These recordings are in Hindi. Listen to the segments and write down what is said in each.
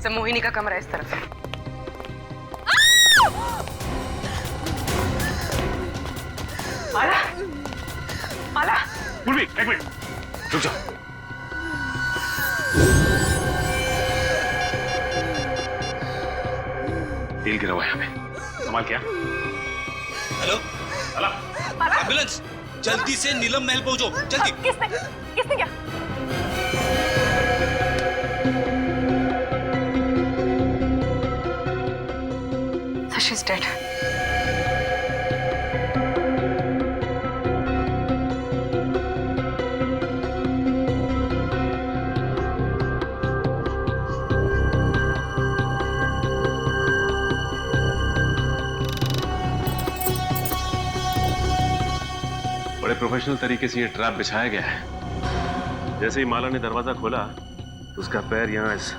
से मोहिनी का कमरा इस तरफ। माला, माला। पूर्वी, एक मिनट, रुक जाओ। तेल गिरा हुआ है यहाँ पे, संभाल क्या? हेलो, एम्बुलेंस, जल्दी से नीलम महल पहुंचो, जल्दी। किसने क्या? She's dead. बड़े प्रोफेशनल तरीके से ये ट्रैप बिछाया गया है। जैसे ही माला ने दरवाजा खोला तो उसका पैर यहाँ इस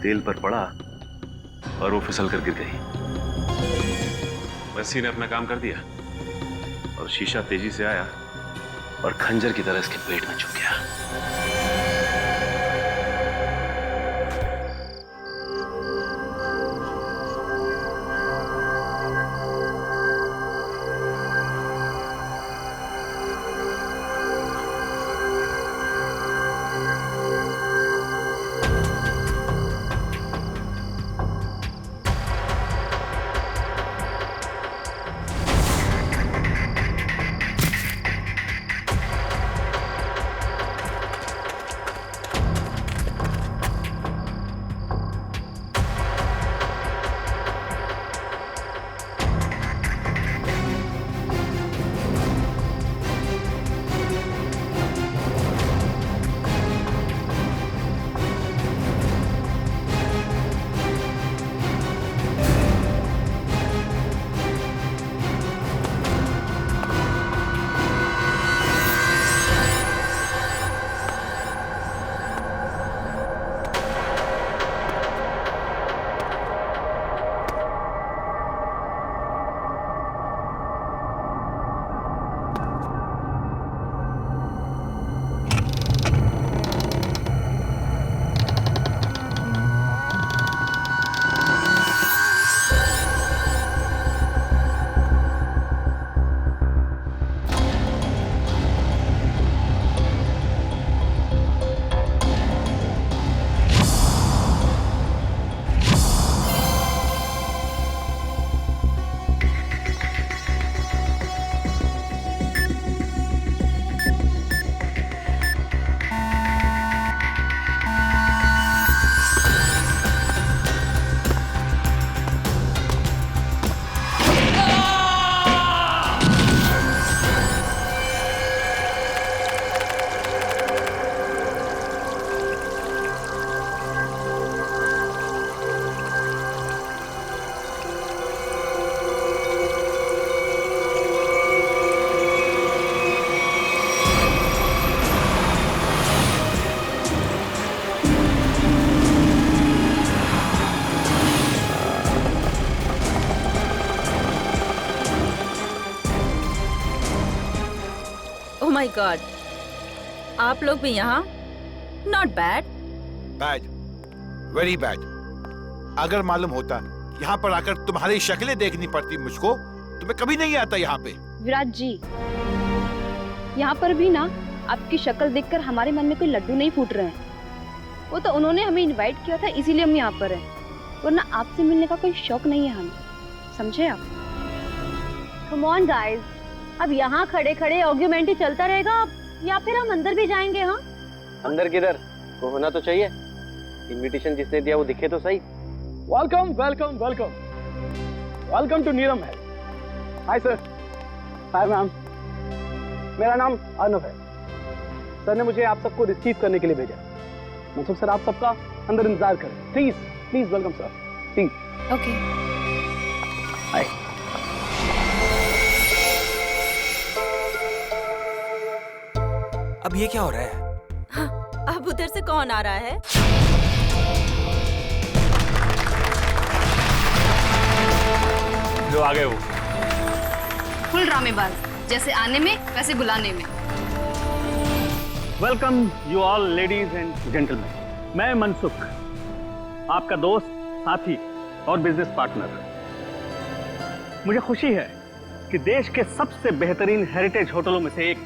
तेल पर पड़ा और वो फिसल कर गिर गई। मर्सी ने अपना काम कर दिया और शीशा तेजी से आया और खंजर की तरह इसके पेट में चुभ गया। माय गॉड, आप लोग भी यहाँ? Not bad. Bad, very bad. अगर मालूम होता यहाँ पर आकर तुम्हारी शक्लें देखनी पड़ती मुझको तो मैं कभी नहीं आता यहाँ पे। विराट जी, यहाँ पर भी ना आपकी शक्ल देखकर हमारे मन में कोई लड्डू नहीं फूट रहे हैं। वो तो उन्होंने हमें इनवाइट किया था, इसीलिए हम यहाँ पर हैं, वरना आपसे मिलने का कोई शौक नहीं है हमें, समझे आप? कम ऑन गाइस, अब यहाँ खड़े खड़े आर्ग्यूमेंट ही चलता रहेगा या फिर हम अंदर भी जाएंगे? हाँ, अंदर किधर? वो होना तो चाहिए। इनविटेशन जिसने दिया वो दिखे तो सही। Welcome welcome welcome welcome to Neelam Mahal. Hi sir. Hi ma'am. मेरा नाम अर्नव है। सर ने मुझे आप सबको रिसीव करने के लिए भेजा। मनसुख सर, आप सबका अंदर इंतजार करें please. Please welcome sir, please. Okay. Hi. अब ये क्या हो रहा है? हाँ, अब उधर से कौन आ रहा है? जो आ गए वो फुल ड्रामेबाज, जैसे आने में वैसे बुलाने में। Welcome you all ladies and gentleman. मैं मनसुख, आपका दोस्त, साथी और बिजनेस पार्टनर। मुझे खुशी है कि देश के सबसे बेहतरीन हेरिटेज होटलों में से एक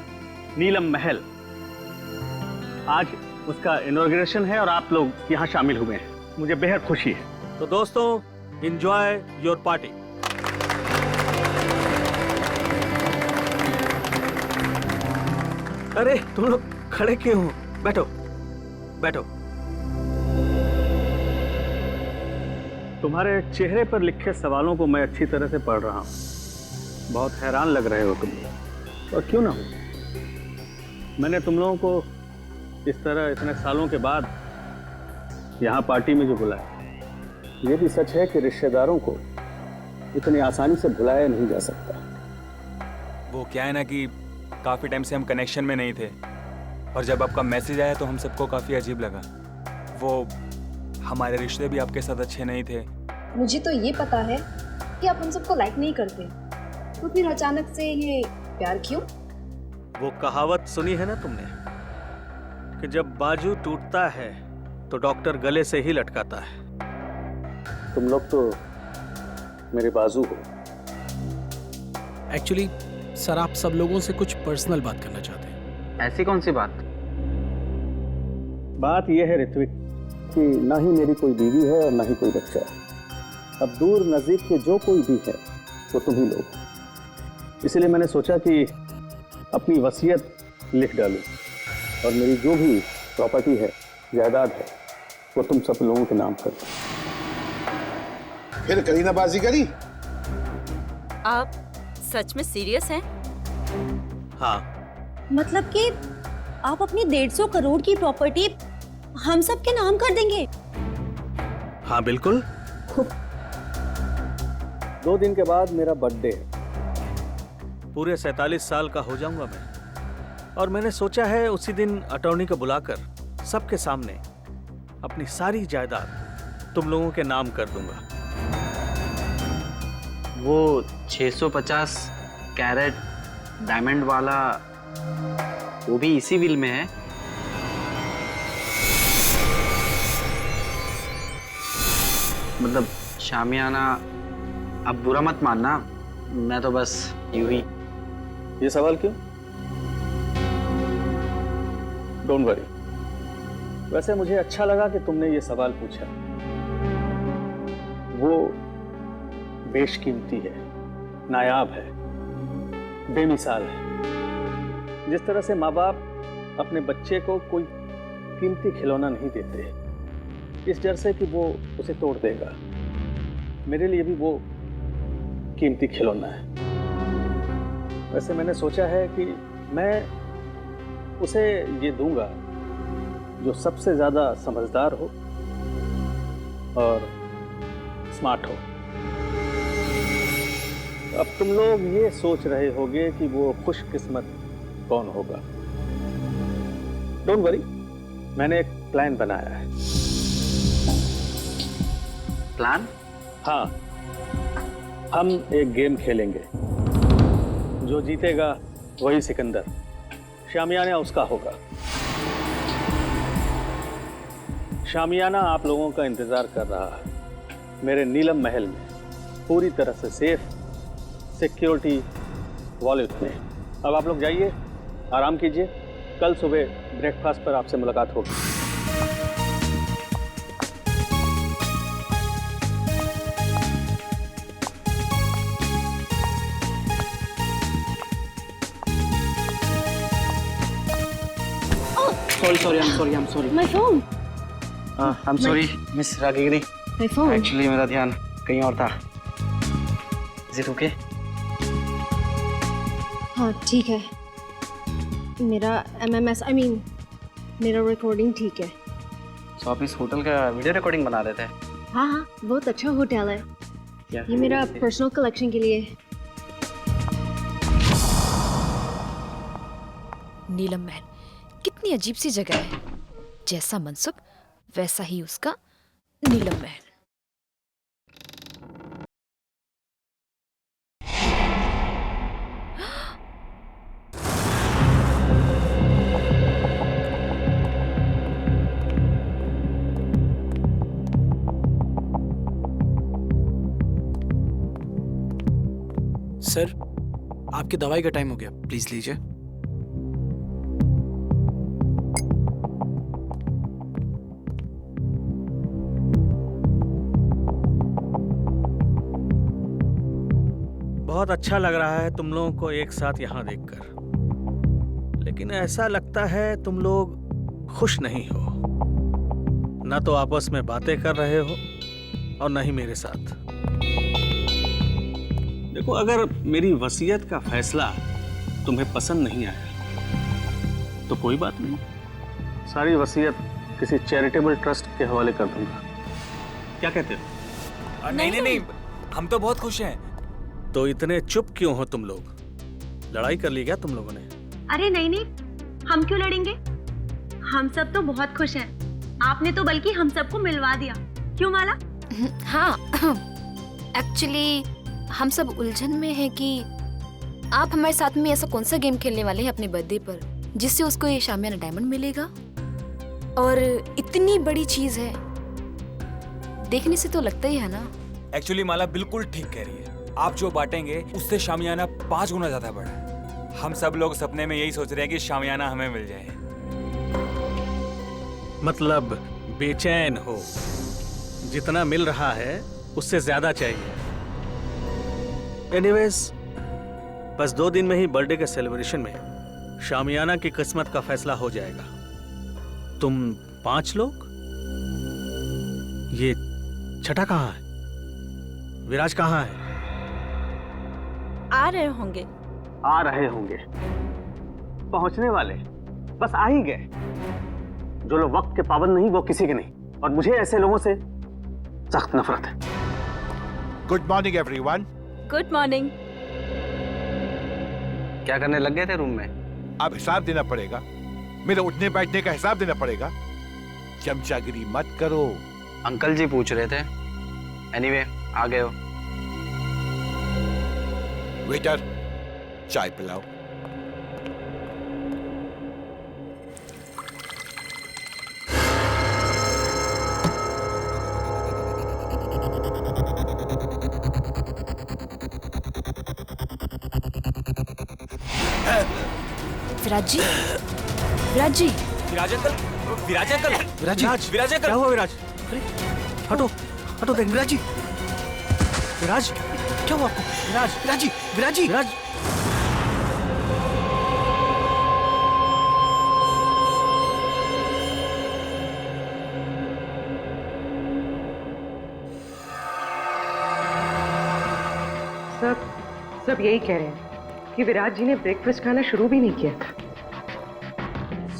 नीलम महल, आज उसका इनॉग्रेशन है और आप लोग यहाँ शामिल हुए हैं। मुझे बेहद खुशी है। तो दोस्तों, एंजॉय योर पार्टी। अरे तुम लोग खड़े क्यों हो? बैठो बैठो। तुम्हारे चेहरे पर लिखे सवालों को मैं अच्छी तरह से पढ़ रहा हूँ। बहुत हैरान लग रहे हो तुम लोग, और क्यों ना हो। मैंने तुम लोगों को इस तरह इतने सालों के बाद यहाँ पार्टी में जो बुलाया, ये भी सच है कि रिश्तेदारों को इतनी आसानी से भुलाया नहीं जा सकता। वो क्या है ना कि काफ़ी टाइम से हम कनेक्शन में नहीं थे, और जब आपका मैसेज आया तो हम सबको काफ़ी अजीब लगा। वो हमारे रिश्ते भी आपके साथ अच्छे नहीं थे। मुझे तो ये पता है कि आप हम सबको लाइक नहीं करते, तो फिर अचानक से ये प्यार क्यों? वो कहावत सुनी है ना तुमने कि जब बाजू टूटता है तो डॉक्टर गले से ही लटकाता है। तुम लोग तो मेरे बाजू हो। एक्चुअली सर, आप सब लोगों से कुछ पर्सनल बात करना चाहते हैं। ऐसी कौन सी बात? बात यह है ऋत्विक कि ना ही मेरी कोई बीवी है और ना ही कोई बच्चा है। अब दूर नजदीक के जो कोई भी है वो तुम ही लोग। इसलिए मैंने सोचा कि अपनी वसीयत लिख डालूं, और मेरी जो भी प्रॉपर्टी है, जायदाद है, वो तुम सब लोगों के नाम कर दूं। फिर करीना बाजी करी? आप सच में सीरियस हैं? हाँ, मतलब कि आप अपनी 150 करोड़ की प्रॉपर्टी हम सब के नाम कर देंगे? हाँ बिल्कुल। 2 दिन के बाद मेरा बर्थडे है। पूरे 47 साल का हो जाऊंगा मैं, और मैंने सोचा है उसी दिन अटॉर्नी को बुलाकर सबके सामने अपनी सारी जायदाद तुम लोगों के नाम कर दूंगा। वो 650 कैरेट डायमंड वाला, वो भी इसी विल में है? मतलब शामियाना, अब बुरा मत मानना, मैं तो बस यूं ही। ये सवाल क्यों? Don't worry. वैसे मुझे अच्छा लगा कि तुमने ये सवाल पूछा। वो बेशकीमती है, नायाब है, बेमिसाल है। जिस तरह से माँ बाप अपने बच्चे को कोई कीमती खिलौना नहीं देते, इस डर से कि वो उसे तोड़ देगा, मेरे लिए भी वो कीमती खिलौना है। वैसे मैंने सोचा है कि मैं उसे ये दूंगा जो सबसे ज्यादा समझदार हो और स्मार्ट हो। अब तुम लोग ये सोच रहे होगे कि वो खुशकिस्मत कौन होगा। डोंट वरी, मैंने एक प्लान बनाया है। प्लान? हाँ, हम एक गेम खेलेंगे। जो जीतेगा वही सिकंदर, शामियाना उसका होगा। शामियाना आप लोगों का इंतजार कर रहा है मेरे नीलम महल में, पूरी तरह से सेफ, सिक्योरिटी वॉलेट में। अब आप लोग जाइए, आराम कीजिए। कल सुबह ब्रेकफास्ट पर आपसे मुलाकात होगी। I'm sorry. My phone. I'm sorry, Miss Ragigiri. My phone. Actually, मेरा ध्यान कहीं और था। Is it okay? हाँ ठीक है, मेरा MMS मेरा रिकॉर्डिंग ठीक है। तो आप इस होटल का वीडियो रिकॉर्डिंग बना रहे थे? हाँ हाँ, बहुत अच्छा होटल है। क्या? ये मेरा पर्सनल कलेक्शन के लिए। नीलम महल कितनी अजीब सी जगह है। जैसा मनसुख वैसा ही उसका नीलम महल। सर, आपकी दवाई का टाइम हो गया, प्लीज लीजिए। बहुत अच्छा लग रहा है तुम लोगों को एक साथ यहाँ देखकर, लेकिन ऐसा लगता है तुम लोग खुश नहीं हो। ना तो आपस में बातें कर रहे हो और न ही मेरे साथ। देखो, अगर मेरी वसीयत का फैसला तुम्हें पसंद नहीं आया तो कोई बात नहीं, सारी वसीयत किसी चैरिटेबल ट्रस्ट के हवाले कर दूंगा। क्या कहते हो? नहीं, हम तो बहुत खुश हैं। तो इतने चुप क्यों हो तुम लोग? लड़ाई कर ली क्या तुम लोगों ने? अरे नहीं नहीं, हम क्यों लड़ेंगे? हम सब तो बहुत खुश हैं। आपने तो बल्कि हम सबको मिलवा दिया, क्यों माला? हाँ, एक्चुअली हम सब उलझन में हैं कि आप हमारे साथ में ऐसा कौन सा गेम खेलने वाले हैं अपने बर्थडे पर जिससे उसको ये शामियाना डायमंड मिलेगा। और इतनी बड़ी चीज है, देखने से तो लगता ही है ना। एक्चुअली माला बिल्कुल ठीक कह रही है। आप जो बांटेंगे उससे शामियाना 5 गुना ज्यादा बड़ा है। हम सब लोग सपने में यही सोच रहे हैं कि शामियाना हमें मिल जाए। मतलब बेचैन हो, जितना मिल रहा है उससे ज्यादा चाहिए। एनीवेज, बस 2 दिन में ही बर्थडे के सेलिब्रेशन में शामियाना की किस्मत का फैसला हो जाएगा। तुम 5 लोग, ये छठा कहाँ है? विराज कहाँ है? आ रहे होंगे। आ रहे होंगे, पहुंचने वाले, बस आ ही गए। जो लोग वक्त के पाबंद नहीं वो किसी के नहीं, और मुझे ऐसे लोगों से सख्त नफरत है। Good morning everyone. Good morning. क्या करने लग गए थे रूम में? अब हिसाब देना पड़ेगा, मेरे उठने बैठने का हिसाब देना पड़ेगा। चमचागिरी मत करो। अंकल जी पूछ रहे थे। एनीवे, आ गए हो। वेटर, चाय पिलाओ। विराज जी, विराज जी, विराज अंकल, विराज अंकल, विराज अंकल, क्या हुआ विराज? अरे, हटो हटो, देख विराज जी। विराज, क्या हुआ आपको? विराज जी, विराज। सब यही कह रहे हैं कि विराज जी ने ब्रेकफास्ट खाना शुरू भी नहीं किया था।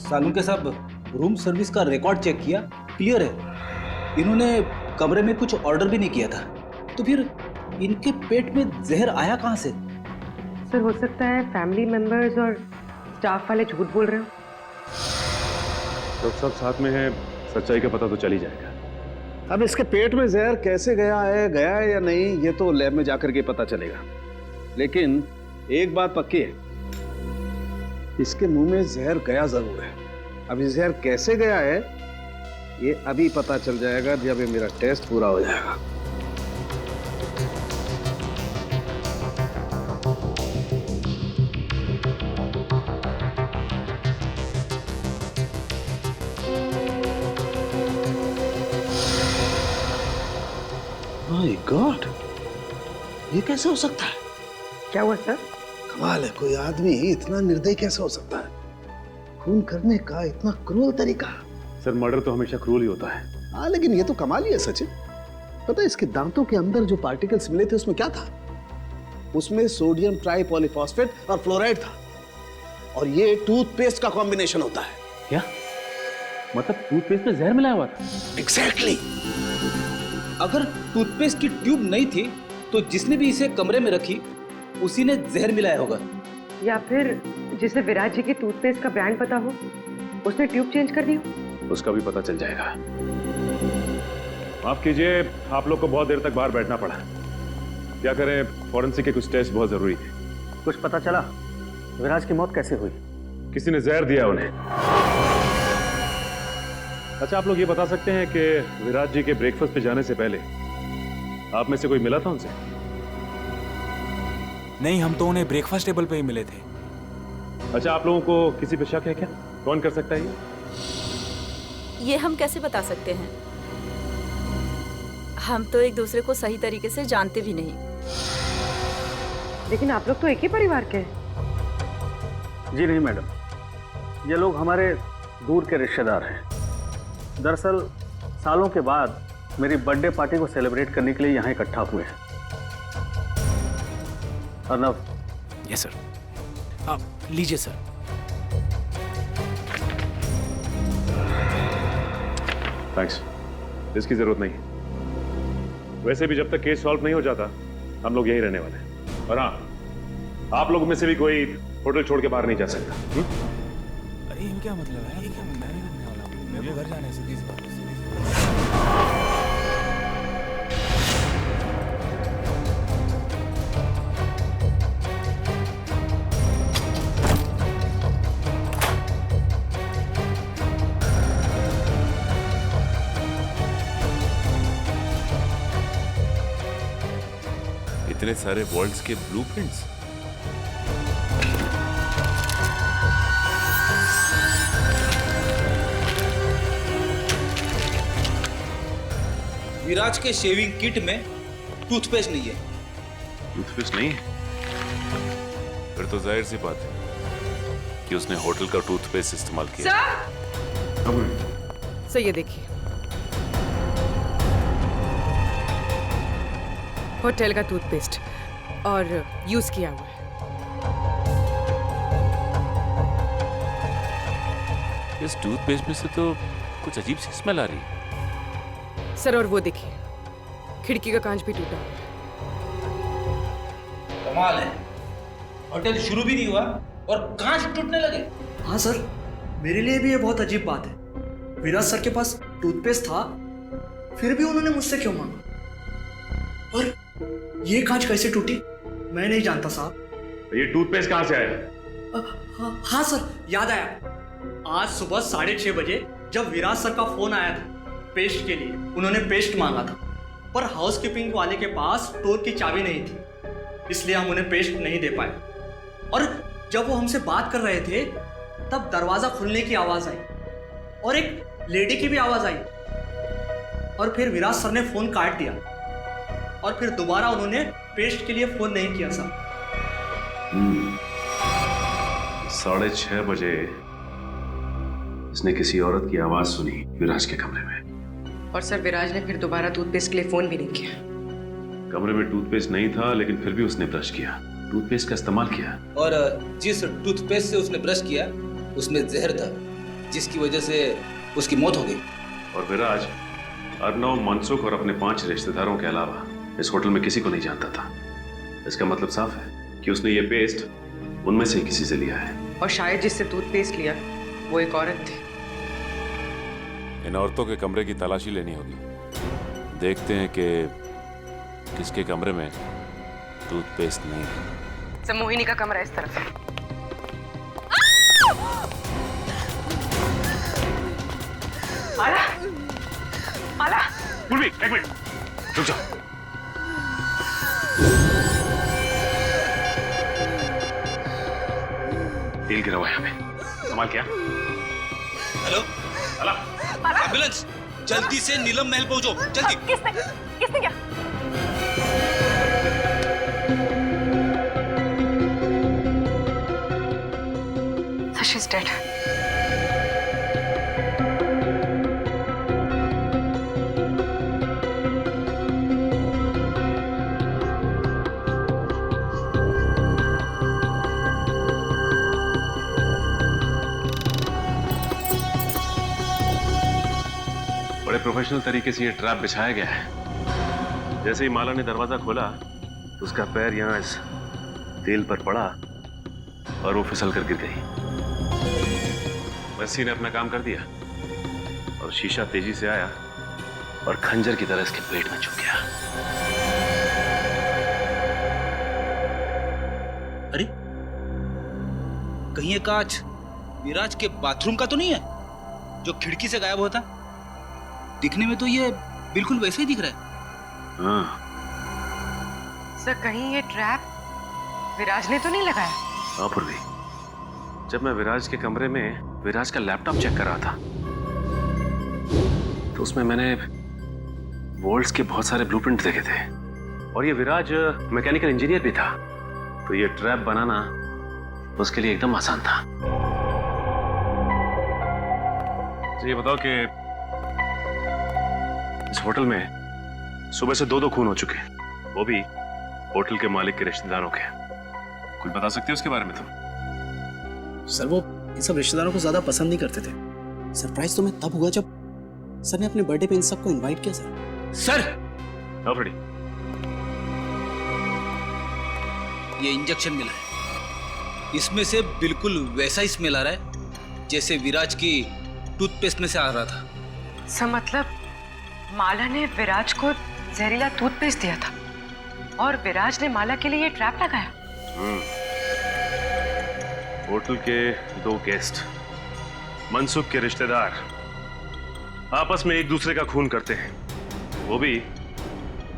सालुंके साहब, रूम सर्विस का रिकॉर्ड चेक किया, क्लियर है। इन्होंने कमरे में कुछ ऑर्डर भी नहीं किया था, तो फिर इनके पेट में जहर आया कहाँ से? सर, हो सकता है फैमिली मेंबर्स और स्टाफ वाले झूठ बोल रहे हो। तो सब साथ में है, सच्चाई का पता तो चल ही जाएगा। अब इसके पेट में जहर कैसे गया है या नहीं, ये तो लैब में जाकर के पता चलेगा। लेकिन एक बात पक्की है, इसके मुंह में जहर गया जरूर है। अब ये जहर कैसे गया है ये अभी पता चल जाएगा जब ये मेरा टेस्ट पूरा हो जाएगा। माय गॉड, ये कैसे हो सकता है? क्या हुआ सर? कमाल है, कोई आदमी इतना निर्दयी कैसे हो सकता है? खून करने का इतना क्रूर तरीका। सर, मर्डर तो हमेशा क्रूर ही होता है। हाँ, लेकिन ये तो कमाल ही है सचिन। पता है इसके दांतों के अंदर जो पार्टिकल्स मिले थे उसमें क्या था? उसमें सोडियम ट्राइपॉलीफॉस्फेट और फ्लोराइड था, और ये टूथपेस्ट का कॉम्बिनेशन होता है। क्या मतलब टूथपेस्ट में जहर मिला हुआ था? एग्जैक्टली। अगर टूथपेस्ट की ट्यूब नहीं थी तो जिसने भी इसे कमरे में रखी उसी ने जहर मिलाया होगा। या फिर जिसे विराज जी के टूथपेस्ट का ब्रांड पता हो उसने ट्यूब चेंज कर दी हो। उसका भी पता चल जाएगा। माफ कीजिए, आप लोग को बहुत देर तक बाहर बैठना पड़ा। क्या करें, फॉरेंसिक के कुछ टेस्ट बहुत जरूरी थे। कुछ पता चला विराज की मौत कैसे हुई? किसी ने जहर दिया उन्हें। अच्छा, आप लोग ये बता सकते हैं कि विराज जी के ब्रेकफास्ट पे जाने से पहले आप में से कोई मिला था उनसे? नहीं, हम तो उन्हें ब्रेकफास्ट टेबल पे ही मिले थे। अच्छा, आप लोगों को किसी पे शक है क्या? कौन कर सकता है ये हम कैसे बता सकते हैं? हम तो एक दूसरे को सही तरीके से जानते भी नहीं। लेकिन आप लोग तो एक ही परिवार के हैं। जी नहीं मैडम, ये लोग हमारे दूर के रिश्तेदार हैं। दरअसल सालों के बाद मेरी बर्थडे पार्टी को सेलिब्रेट करने के लिए यहाँ इकट्ठा हुए हैं। अर्नव। Yes sir. आप लीजिए सर। थैंक्स, इसकी जरूरत नहीं। वैसे भी जब तक केस सॉल्व नहीं हो जाता हम लोग यहीं रहने वाले हैं। और हाँ, आप लोग में से भी कोई होटल छोड़ के बाहर नहीं जा सकता। अरे ये क्या मतलब है? ये क्या मैं नहीं करने वाला हूँ। मैं भी घर जाने से इस बात। इतने सारे वर्ल्ड्स के ब्लूप्रिंट्स। विराज के शेविंग किट में टूथपेस्ट नहीं है। टूथपेस्ट नहीं है? फिर तो जाहिर सी बात है कि उसने होटल का टूथपेस्ट इस्तेमाल किया। सर ये देखिए, होटल का टूथपेस्ट और यूज किया हुआ है। इस टूथपेस्ट में से तो कुछ अजीब सी स्मेल आ रही है। सर और वो देखिए, खिड़की का कांच भी टूटा हुआ है। कमाल है, होटल शुरू भी नहीं हुआ और कांच टूटने लगे। हाँ सर, मेरे लिए भी ये बहुत अजीब बात है। विराज सर के पास टूथपेस्ट था, फिर भी उन्होंने मुझसे क्यों मांगा? और ये कांच कैसे टूटी मैं नहीं जानता साहब। ये टूथपेस्ट कहाँ से आया? हाँ सर, याद आया। आज सुबह 6:30 बजे जब विराज सर का फोन आया था पेस्ट के लिए, उन्होंने पेस्ट मांगा था, पर हाउसकीपिंग वाले के पास स्टोर की चाबी नहीं थी, इसलिए हम उन्हें पेस्ट नहीं दे पाए। और जब वो हमसे बात कर रहे थे तब दरवाजा खुलने की आवाज आई और एक लेडी की भी आवाज आई, और फिर विराज सर ने फोन काट दिया और फिर दोबारा उन्होंने पेस्ट के लिए फोन नहीं किया सर। 6:30 बजे इसने किसी औरत की आवाज सुनी विराज के कमरे में। और सर विराज ने फिर दोबारा टूथपेस्ट के लिए फोन भी नहीं किया। कमरे में टूथपेस्ट नहीं था, लेकिन फिर भी उसने ब्रश किया, टूथपेस्ट का इस्तेमाल किया। और जिस टूथपेस्ट से उसने ब्रश किया उसमें जहर था, जिसकी वजह से उसकी मौत हो गई। और विराज अर्नव, मनसुख और अपने 5 रिश्तेदारों के अलावा इस होटल में किसी को नहीं जानता था। इसका मतलब साफ है कि उसने ये पेस्ट उनमें से किसी से लिया है। और शायद जिससे टूथपेस्ट लिया वो एक औरत थी। इन औरतों के कमरे की तलाशी लेनी होगी। देखते हैं कि किसके कमरे में टूथपेस्ट नहीं है। सर मोहिनी का कमरा इस तरफ है। माला, माला। एक मिनट, रुक जाओ। तेल गिरा हुआ है यहाँ पे, संभाल क्या? हेलो, एम्बुलेंस, जल्दी से नीलम महल पहुंचो, जल्दी। किसने क्या? She's dead. बड़े प्रोफेशनल तरीके से ये ट्रैप बिछाया गया है। जैसे ही माला ने दरवाजा खोला तो उसका पैर यहाँ इस तेल पर पड़ा और वो फिसल कर गिर गई। मर्सी ने अपना काम कर दिया और शीशा तेजी से आया और खंजर की तरह इसके पेट में चुभ गया। अरे, कहीं ये कांच विराज के बाथरूम का तो नहीं है जो खिड़की से गायब होता? दिखने में तो ये बिल्कुल वैसे ही दिख रहा है। हाँ। सर कहीं ये ट्रैप विराज ने तो नहीं लगाया? हाँ पूर्वी, जब मैं विराज के कमरे में विराज का लैपटॉप चेक कर रहा था तो उसमें मैंने वोल्ट्स के बहुत सारे ब्लूप्रिंट देखे थे और ये विराज मैकेनिकल इंजीनियर भी था, तो ये ट्रैप बनाना उसके लिए एकदम आसान था। तो ये बताओ कि इस होटल में सुबह से दो खून हो चुके हैं, वो भी होटल के मालिक के रिश्तेदारों के। कुछ बता सकते हो उसके बारे में तुम? सर वो इन सब रिश्तेदारों को ज्यादा पसंद नहीं करते थे। सरप्राइज तो मैं तब हुआ जब सर ने अपने बर्थडे पे इन सबको इनवाइट किया। सर ऑलरेडी ये इंजेक्शन मिला है, इसमें से बिल्कुल वैसा ही स्मेल आ रहा है जैसे विराज की टूथपेस्ट में से आ रहा था। सब मतलब माला ने विराज को जहरीला टूथपेस्ट दिया था और विराज ने माला के लिए ये ट्रैप लगाया। होटल के दो गेस्ट मनसुख के रिश्तेदार आपस में एक दूसरे का खून करते हैं, वो भी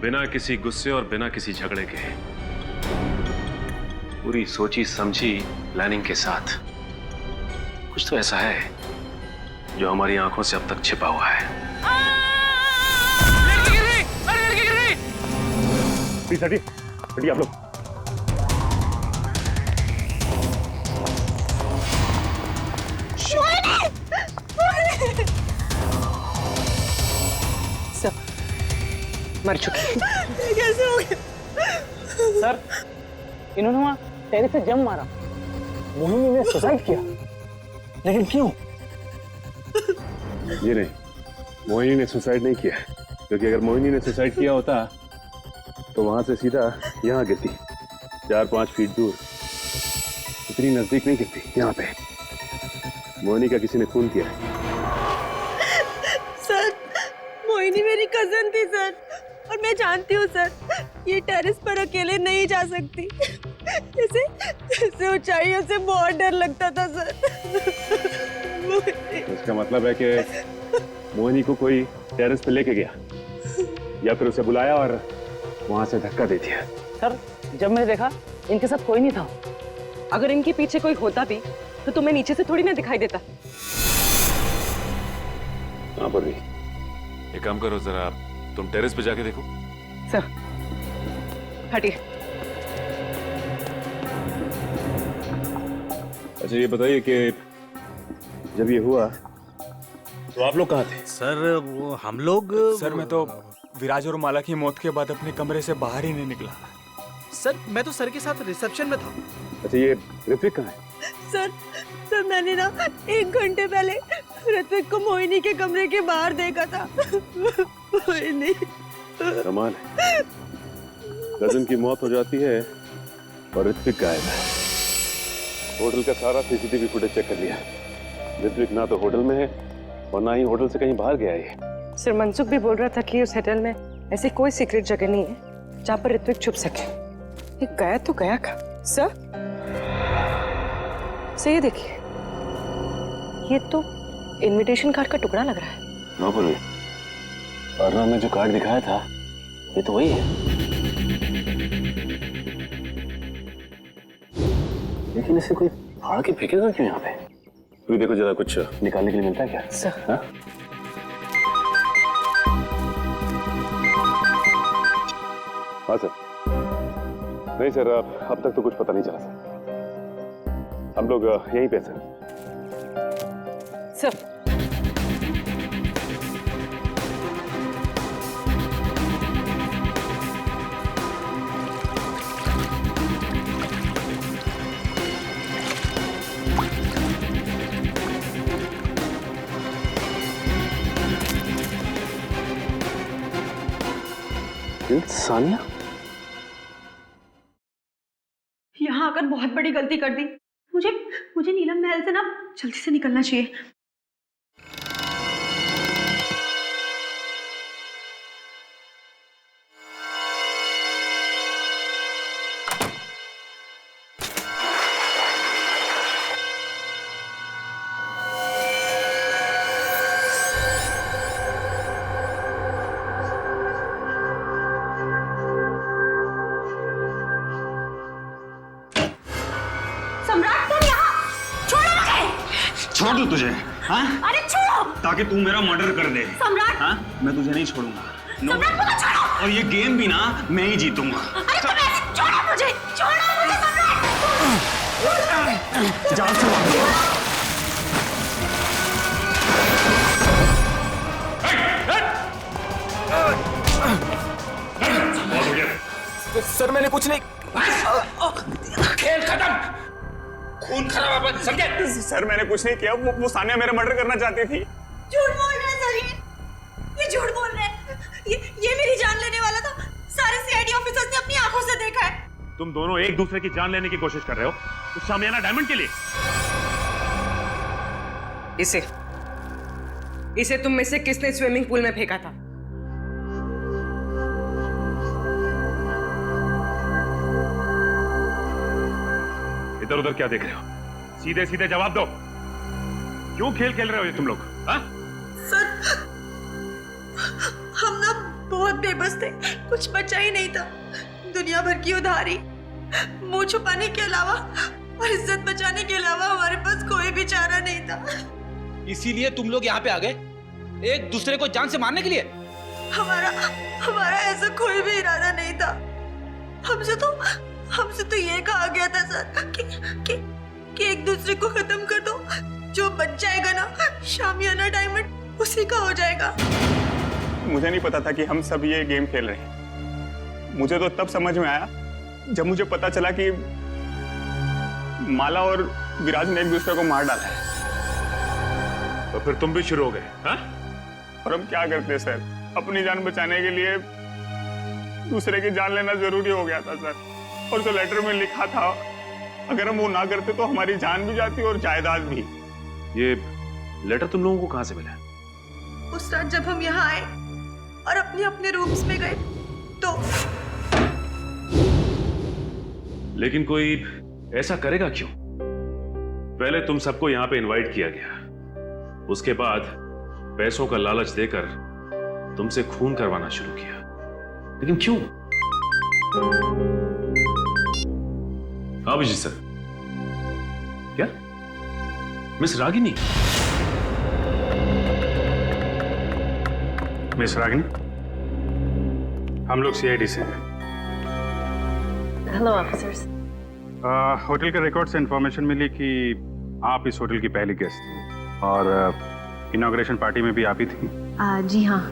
बिना किसी गुस्से और बिना किसी झगड़े के, पूरी सोची समझी प्लानिंग के साथ। कुछ तो ऐसा है जो हमारी आंखों से अब तक छिपा हुआ है। प्लीज हटिए आप लोग। सब मर चुकी। कैसे हो गया? सर इन्होंने वहां टेरेस से जंप मारा, मोहिनी ने सुसाइड किया, लेकिन क्यों? ये नहीं, मोहिनी ने सुसाइड नहीं किया, क्योंकि अगर मोहिनी ने सुसाइड किया होता तो वहां से सीधा यहाँ गिरती, 4-5 फीट दूर, इतनी नजदीक नहीं गिरती। यहाँ पे मोहिनी का किसी ने खून किया है। सर मोहिनी मेरी कजन थी सर, और मैं जानती हूँ सर ये टेरेस पर अकेले नहीं जा सकती, इसे ऊंचाइयों से बहुत डर लगता था सर। इसका मतलब है कि मोहिनी को कोई टेरेस पे लेके गया या फिर उसे बुलाया और वहां से धक्का दे दिया। सर जब मैंने देखा इनके साथ कोई नहीं था, अगर इनके पीछे कोई होता भी तो तुम्हें नीचे से थोड़ी ना दिखाई देता। हाँ पर भी एक काम करो, जरा तुम टेरेस पे जाके देखो। सर हटिए। अच्छा ये बताइए कि जब ये हुआ तो आप लोग कहाँ थे? सर वो हम लोग, सर मैं तो विराज और माला की मौत के बाद अपने कमरे से बाहर ही नहीं निकला। सर मैं तो सर के साथ रिसेप्शन में था। अच्छा ये ऋत्विक कहाँ है? सर मैंने ना 1 घंटे पहले ऋत्विक को मोहिनी के कमरे के बाहर देखा था। मोहिनी कमाल है, कजन की मौत हो जाती है और ऋत्विक गायब है। होटल का सारा सीसीटीवी फुटेज चेक कर लिया, ऋत्विक ना तो होटल में है और ना ही होटल से कहीं बाहर गया है। सर मनसुख भी बोल रहा था कि उस होटल में ऐसी कोई सीक्रेट जगह नहीं है जहाँ पर ऋत्विक छुप सके। ये गया तो गया कहाँ? सर ये देखिए, ये तो इनविटेशन कार्ड का टुकड़ा लग रहा है। हाँ बोलिए, अर्नव ने जो कार्ड दिखाया था ये तो वही है, लेकिन इसे कोई फाड़ के फेंकेगा क्यों यहाँ पे? तो देखो जरा कुछ निकालने के लिए मिलता है क्या? सर हाँ? हाँ सर। नहीं सर, अब तक तो कुछ पता नहीं चला सर, हम लोग यहीं पे सर। सर सानिया यहाँ आकर बहुत बड़ी गलती कर दी। मुझे नीलम महल से ना जल्दी से निकलना चाहिए। छोड़ दूं तुझे? हाँ? अरे छोड़ो। ताकि तू मेरा मर्डर कर दे। सम्राट। हाँ? मैं तुझे नहीं छोड़ूंगा। सम्राट मुझे छोड़ो। और ये गेम भी ना मैं ही जीतूंगा। अरे तुम ऐसे छोड़ो मुझे सम्राट। जान से मार। सर मैंने कुछ नहीं। खेल खत्म, खून खराब है, समझे? सर मैंने कुछ नहीं किया, वो सानिया मेरा मर्डर करना चाहती थी। झूठ बोल रहे हैं सर, ये झूठ बोल रहे हैं। ये मेरी जान लेने वाला था। सारे सीआईडी ऑफिसर्स ने अपनी आंखों से देखा है। तुम दोनों एक दूसरे की जान लेने की कोशिश कर रहे हो उस शामियाना डायमंड के लिए। इसे तुम में से किसने स्विमिंग पूल में फेंका था? इधर उधर क्या देख रहे हो? सीधे सीधे जवाब दो। क्यों खेल खेल रहे हो ये तुम लोग? हाँ? सर हम ना बहुत बेबस थे, कुछ बचा ही नहीं था। दुनिया भर की उधारी, मुंह छुपाने के अलावा और इज्जत बचाने के अलावा हमारे पास कोई भी चारा नहीं था। इसीलिए तुम लोग यहाँ पे आ गए, एक दूसरे को जान से मारने के लिए? हमारा ऐसा कोई भी इरादा नहीं था। हमसे तो ये कहा गया था सर कि एक दूसरे को खत्म कर दो, जो बच जाएगा ना शामियाना डायमंड उसी का हो जाएगा। मुझे नहीं पता था कि हम सब ये गेम खेल रहे हैं। मुझे तो तब समझ में आया जब मुझे पता चला कि माला और विराज ने एक दूसरे को मार डाला है। तो फिर तुम भी शुरू हो गए? हाँ? और हम क्या करते सर, अपनी जान बचाने के लिए दूसरे की जान लेना जरूरी हो गया था सर। और जो लेटर में लिखा था, अगर हम वो ना करते तो हमारी जान भी जाती और जायदाद भी। ये लेटर तुम लोगों को कहां से मिला? उस रात जब हम यहाँ आए और अपने अपने रूम्स में गए तो। लेकिन कोई ऐसा करेगा क्यों? पहले तुम सबको यहां पे इनवाइट किया गया, उसके बाद पैसों का लालच देकर तुमसे खून करवाना शुरू किया। लेकिन क्यों? अभिजीत सर, क्या मिस रागिनी? मिस रागिनी, हम लोग सीआईडी से हैं। Hello officers. होटल के रिकॉर्ड से इंफॉर्मेशन मिली कि आप इस होटल की पहली गेस्ट थी और इनॉग्रेशन पार्टी में भी आप ही थी। जी हाँ।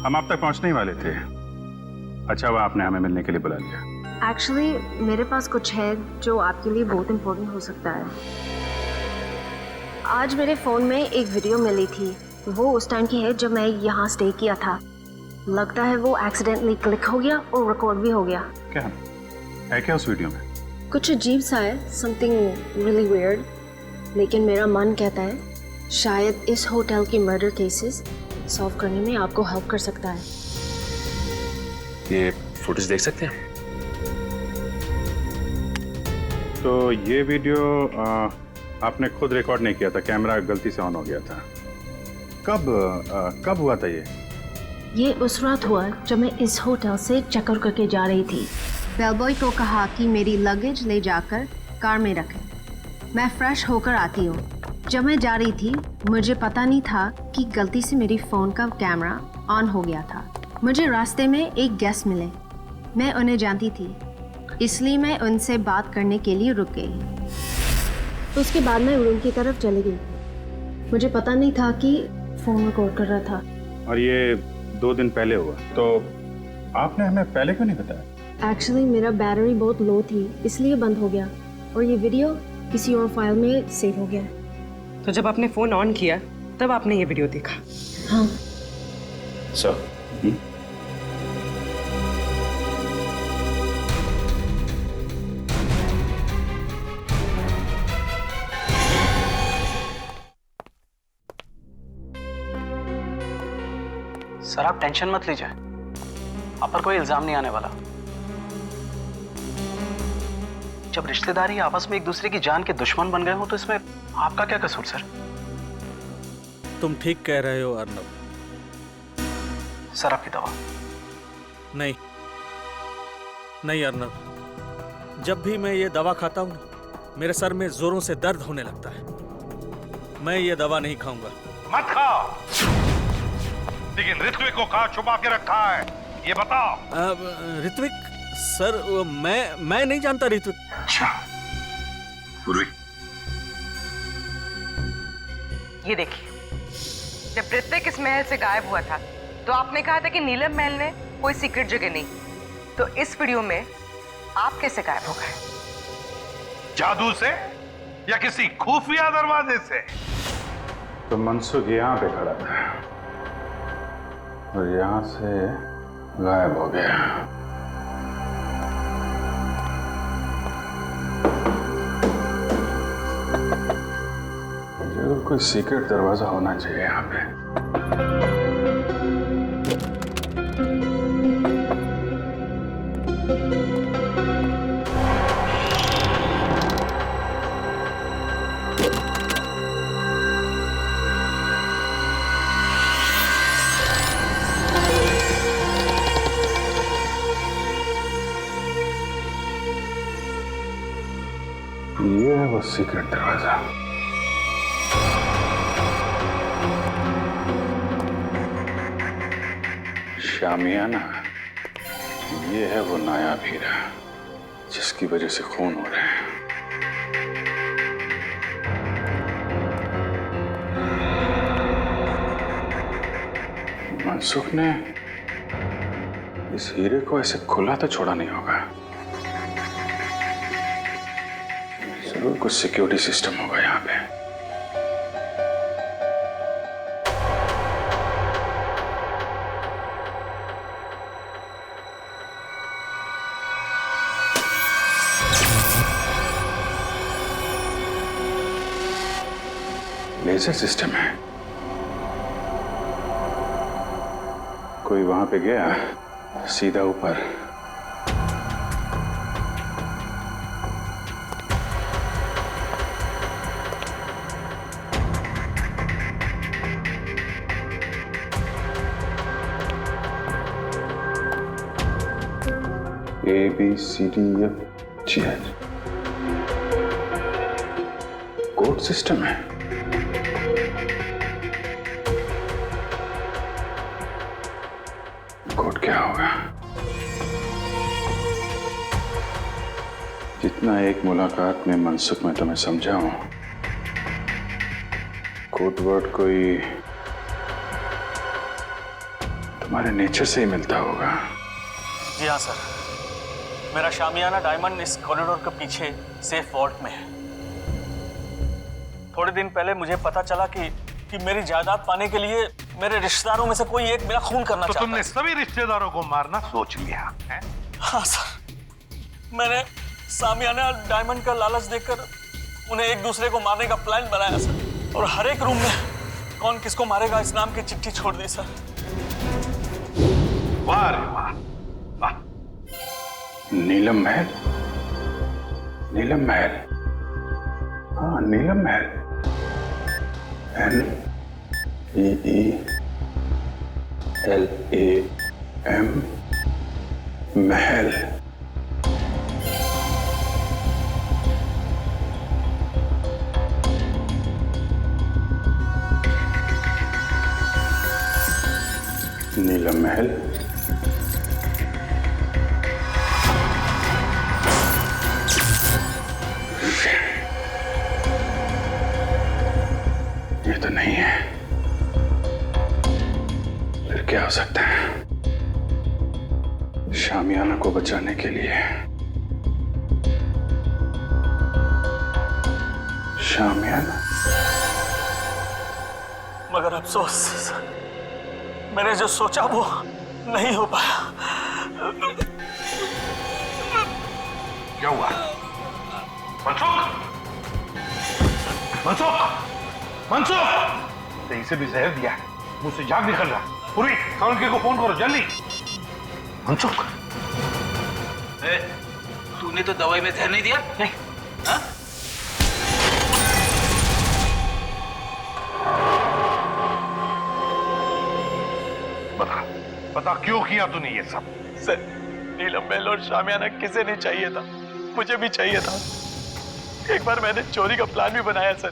हम आप तक पहुंचने ही वाले थे। अच्छा हुआ आपने हमें मिलने के लिए बुला लिया। एक्चुअली मेरे पास कुछ है जो आपके लिए बहुत इम्पोर्टेंट हो सकता है। आज मेरे फ़ोन में एक वीडियो मिली थी, वो उस टाइम की है जब मैं यहाँ स्टे किया था। लगता है वो एक्सीडेंटली क्लिक हो गया और रिकॉर्ड भी हो गया। क्या है क्या उस वीडियो में? कुछ अजीब सा है, समथिंग रियली वियर्ड। लेकिन मेरा मन कहता है शायद इस होटल की मर्डर केसेस सॉल्व करने में आपको हेल्प कर सकता है। ये फुटेज देख सकते हैं? तो ये वीडियो आपने खुद रिकॉर्ड नहीं किया था, कैमरा गलती से ऑन हो गया था। कब हुआ था ये उस रात हुआ जब मैं इस होटल से चेकआउट करके जा रही थी। बेलबॉय को कहा कि मेरी लगेज ले जाकर कार में रखें, मैं फ्रेश होकर आती हूँ। जब मैं जा रही थी मुझे पता नहीं था कि गलती से मेरी फ़ोन का कैमरा ऑन हो गया था। मुझे रास्ते में एक गेस्ट मिले, मैं उन्हें जानती थी, इसलिए मैं उनसे बात करने के लिए रुक गई। उसके बाद मैं रूम की तरफ चली गई। मुझे पता नहीं था कि फ़ोन रिकॉर्ड कर रहा था। और ये 2 दिन पहले हुआ, तो आपने हमें पहले क्यों नहीं बताया? एक्चुअली मेरा बैटरी बहुत लो थी, इसलिए बंद हो गया और ये वीडियो किसी और फाइल में सेव हो गया। तो जब आपने फोन ऑन किया तब आपने ये वीडियो देखा? हाँ सर। सर आप टेंशन मत लीजिए, आप पर कोई इल्जाम नहीं आने वाला। जब रिश्तेदारी आपस में एक दूसरे की जान के दुश्मन बन गए हो तो इसमें आपका क्या कसूर सर? तुम ठीक कह रहे हो अर्नब। सर आपकी दवा। नहीं अर्नब, जब भी मैं ये दवा खाता हूँ मेरे सर में जोरों से दर्द होने लगता है। मैं ये दवा नहीं खाऊंगा। मत खाओ। लेकिन ऋत्विक को कहाँ छुपा के रखा है ये बताओ। ऋत्विक सर, मैं नहीं जानता ऋत्विक। अच्छा पूर्वी, ये देखिए, जब ऋत्विक इस महल से गायब हुआ था तो आपने कहा था कि नीलम महल में कोई सीक्रेट जगह नहीं। तो इस वीडियो में आप कैसे गायब हो गए? जादू से या किसी खुफिया दरवाजे से? तो मनसुख यहाँ पे खड़ा था और यहाँ से गायब हो गया। जरूर कोई सीक्रेट दरवाजा होना चाहिए यहाँ पे। ये है वो सीक्रेट दरवाजा। शामियाना, ये है वो नायाब हीरा जिसकी वजह से खून हो रहे हैं। मनसुख ने इस हीरे को ऐसे खुला तो छोड़ा नहीं होगा। जरूर कुछ सिक्योरिटी सिस्टम होगा यहाँ पे। लेजर सिस्टम है। कोई वहां पे गया सीधा ऊपर। ABCDFGH कोड सिस्टम है। कोड क्या होगा? जितना एक मुलाकात में मनसुख में तुम्हें समझा हूं, कोड वर्ड कोई तुम्हारे नेचर से ही मिलता होगा। जी हाँ सर, मेरा शामियाना डायमंड इस कॉरिडोर के पीछे सेफ वॉल्ट में है। थोड़े दिन पहले मुझे पता चला कि मेरी जायदाद पाने के लिए मेरे रिश्तेदारों में से कोई एक मेरा खून करना चाहता है। तुमने सभी रिश्तेदारों को मारना सोच लिया है? हाँ सर, मैंने शामियाना डायमंड का लालच देकर उन्हें एक दूसरे को मारने का प्लान बनाया सर, और हर एक रूम में कौन किसको मारेगा इस नाम की चिट्ठी छोड़ दी सर। वाह रे वाह, वाह। नीलम महल, नीलम महल, हाँ नीलम महल, NEELAM महल। नीलम महल, ये तो नहीं है। फिर क्या हो सकता है? शामियाना को बचाने के लिए शामियाना। मगर अफसोस, मैंने जो सोचा वो नहीं हो पाया। क्या हुआ? मनसुख, मनसुख, मनसुख! तो इसे भी जहर दिया है, मुझसे जाग निकल रहा। पूरी कौन को फोन करो जल्दी। मनसुख, तूने तो दवाई में जहर नहीं दिया? नहीं। हाँ? बता, बता क्यों किया तूने ये सब? सर, नीलम महल और शामियाना किसे नहीं चाहिए था, मुझे भी चाहिए था। एक बार मैंने चोरी का प्लान भी बनाया सर।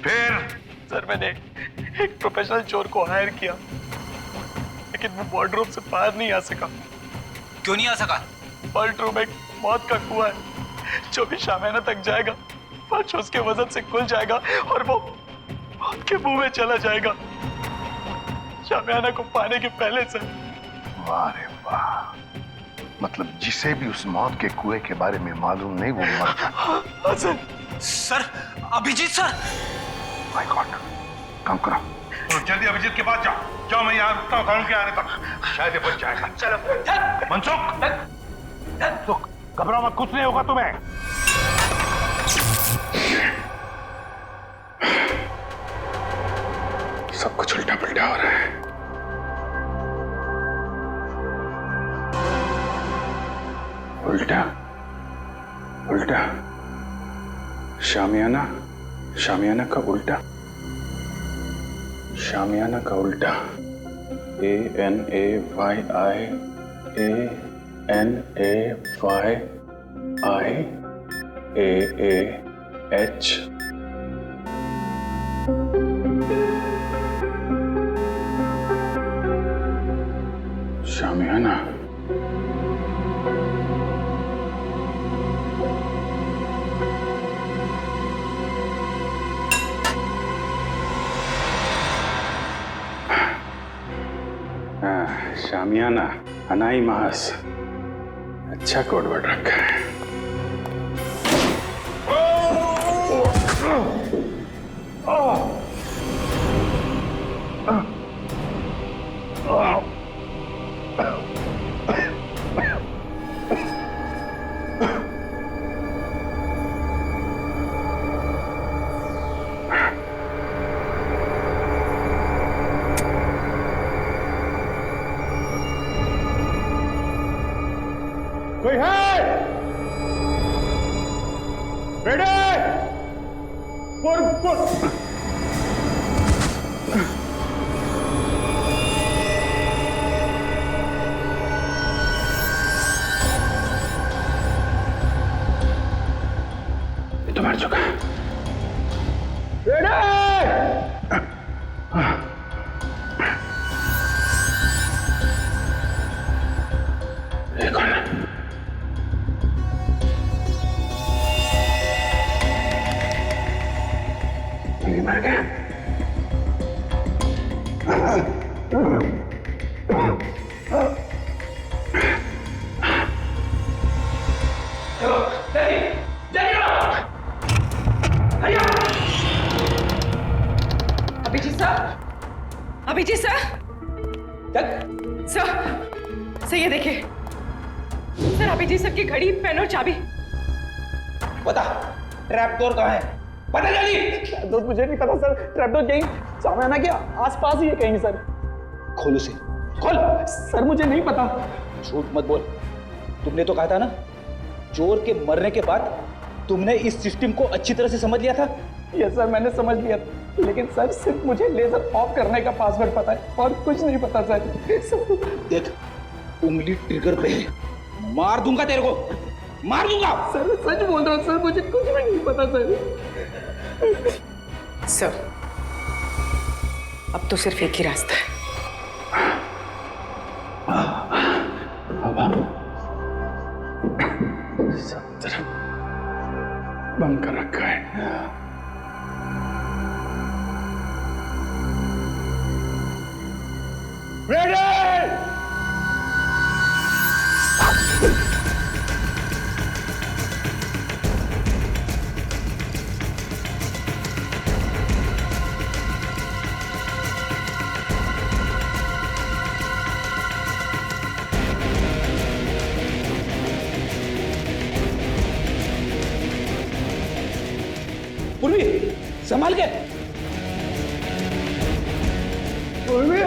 फिर? सर मैंने एक प्रोफेशनल चोर को हायर किया, लेकिन वो वार्डरोब से बाहर नहीं आ सका। क्यों नहीं आ सका? वार्ड रूम एक मौत का कुआं है, जो भी शामियाना तक जाएगा फर्श उसके वजन से खुल जाएगा और वो मौत के मुंह में चला जाएगा, शामियाना को पाने के पहले सर। वाह रे वाह, मतलब जिसे भी उस मौत के कुएं के बारे में मालूम नहीं वो मर जाता। Sir Abhijeet sir. My god, काम करो तो जल्दी अभिजीत के पास जाओ। जाओ, मैं यहाँ रुकता हूँ कानून के आने तक, शायद ये बच जाएगा। चलो मनसुख, घबराओ मत, कुछ नहीं होगा तुम्हें। सब कुछ उल्टा पुल्टा हो रहा है। उल्टा उल्टा, शामियाना का उल्टा, शामियाना का उल्टा। ANAYANAYAH। शामियाना। शामियाना, अनाई मास, अच्छा कोडवर्ड रखा है। कोई है? रेडी? ये तो मर चुका। रेडी? ये कौन है? ये मर गया। Abhijeet sir, Abhijeet sir, sir ये देखिए सर, अभिजीत सर की घड़ी, पेन और चाबी। बता, ट्रैप डोर कहाँ है? पता जल्दी। ट्रैपडोर मुझे नहीं पता सर, ट्रैपडोर कहीं शामियाना के आसपास ही है कहीं सर। खोल उसे, खोल। सर मुझे नहीं पता। झूठ मत बोल, तुमने तो कहा था ना चोर के मरने के बाद तुमने इस सिस्टम को अच्छी तरह से समझ लिया था। यस सर, मैंने समझ लिया, लेकिन सर सिर्फ मुझे लेजर ऑफ करने का पासवर्ड पता है और कुछ नहीं पता सर। देख, उंगली ट्रिगर पे है, मार दूंगा तेरे को, मार दूंगा। सर सच बोल रहा हूँ सर, मुझे कुछ भी नहीं पता सर। अब तो सिर्फ एक ही रास्ता है। सब तरफ बंद कर रखा है। रेडी? पूर्वी, संभाल के। पूर्वी,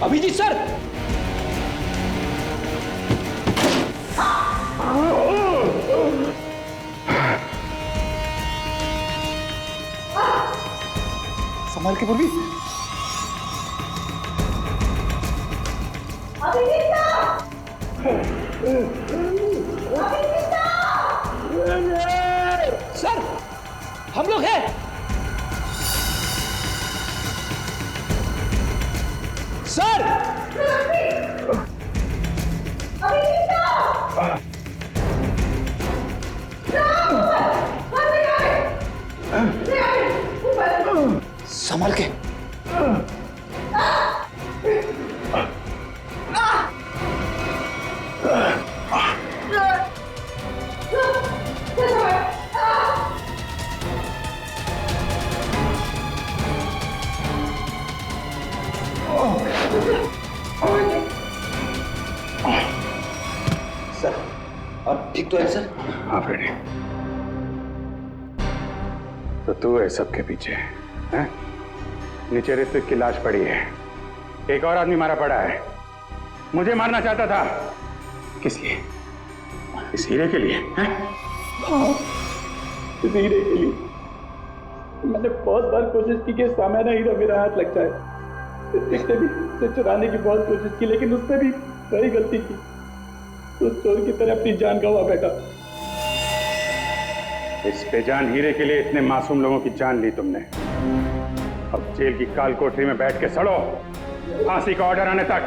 अभिजीत सर, संभाल के पूर्वी। सर, हम लोग हैं। सर, संभाल के। सर, आप ठीक तो है सर? हाँ बेटे, तो तू है सबके पीछे, हैं? नीचे ऋत्विक की लाश पड़ी है, एक और आदमी मारा पड़ा है। मुझे मारना चाहता था, किस लिए? इस हीरे के लिए, हैं? हाँ, इस हीरे के लिए। मैंने बहुत बार कोशिश की कि सामान्य हीरा मेरा हाथ लग जाए। इसने भी उसे चुराने की बहुत कोशिश की, लेकिन उसने भी वही गलती की। तो चोर की तरह अपनी जान गंवा बैठा। इस बेजान हीरे के लिए इतने मासूम लोगों की जान ली तुमने। अब जेल की काल कोठरी में बैठ के सड़ो, फांसी का ऑर्डर आने तक।